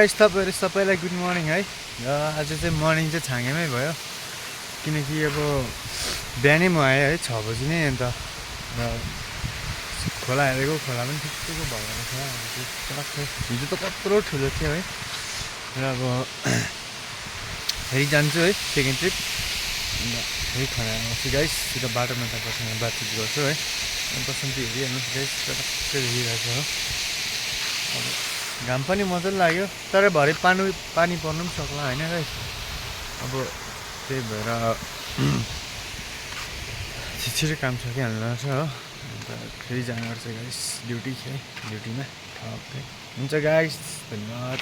Guys तपाईहरु सबैलाई good morning है। र आज चाहिँ मर्निङ चाहिँ छाँगेमै भयो किनकि अब बिहानै म आएँ है 6 बजी नै। अन्त र खोला हेरेको खोला पनि ठिकठिकको भएको छ। हिजो त कत्रो ठुलो थियो है। र अब फेरि जान्छु है सेकेन्ड ट्रिप। अन्त फेरि खोला आउँछु गाइस। त्यो बाटोमा त बसेर बातचित गर्छु है। अन्त बसन्ती हेरिहाल्नुहोस् गाइस, टक्कै हेरिरहेको छ हो। अब घाम पनि मजाले लाग्यो, तर भरे पानी पर्नु पनि सक्ला होइन गाइस। अब त्यही भएर छिटो काम सकिहाल्नु छ हो। अन्त फेरि जानुपर्छ गाइस ड्युटीमा ठक्कै। हुन्छ गाइस, धन्यवाद।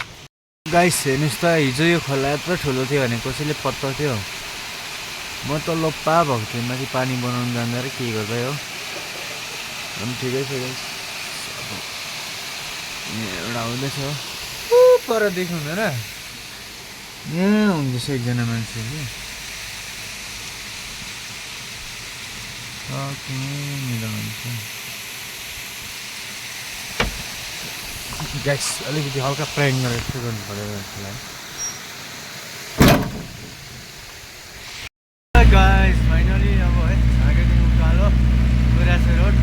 गाइस हेर्नुहोस् त, हिजो यो खोला यत्रो ठुलो थियो भने कसैले पत्ता थियो। म त लोप्पा भएको थिएँ माथि पानी बनाउनु जाँदा र के गर्दै हो। अनि ठिकै छ गाइस। एउटा आउँदैछ पर देख्नु हुँदैन, यहाँ हुँदैछ एकजना मान्छे कि गाइस। अलिकति हल्का प्र्याङ गरेर चाहिँ गर्नु पऱ्यो यसलाई। गाइस फाइनली अब है छाँगेदेखि उकालो गुराँसे रोड।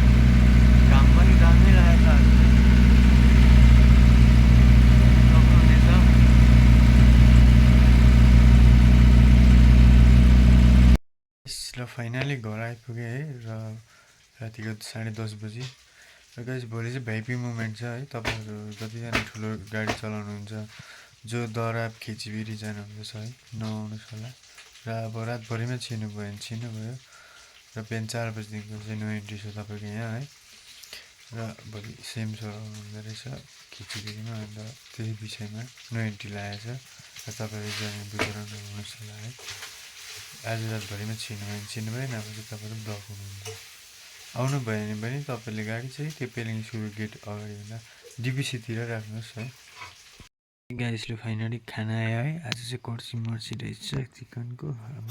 घाम पनि दामी लागेको छ। र फाइनली घर आइपुगेँ है। र रातिको 10:30 बजी। र गाइस भोलि चाहिँ भिआइपी मुभमेन्ट छ है। तपाईँहरू जतिजना ठुलो गाडी चलाउनुहुन्छ, जो दराब खिचिबिरी जानुहुँदैछ है, नआउनुहोस् होला। र अब रातभरिमै छिर्नुभयो भने छिर्नुभयो। र बिहान 4 बजीदेखिको चाहिँ नो एन्ट्री छ तपाईँको यहाँ है। र भोलि सेम सो हुँदो रहेछ खिचिबिरीमा। अन्त त्यही विषयमा नो एन्ट्री लागेको छ। र तपाईँहरू जाने बुझेर नआउनुहोस् होला है। आज रातभरिमा छिर्नुभयो भने छिर्नुभयो, नभए चाहिँ तपाईँहरू ब्लक हुनुहुन्छ। आउनु भयो भने पनि तपाईँले गाडी चाहिँ त्यो पेलिङ स्कुल गेट अगाडि भन्दा डिबिसीतिर राख्नुहोस् है। गाइसले फाइनली खाना आयो है। आज चाहिँ कर्सी मर्सी रहेछ चिकनको। अब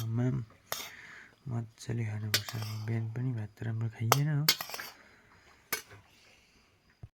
मजाले खानुपर्छ। बिहान पनि भात त राम्रो खाइएन हो।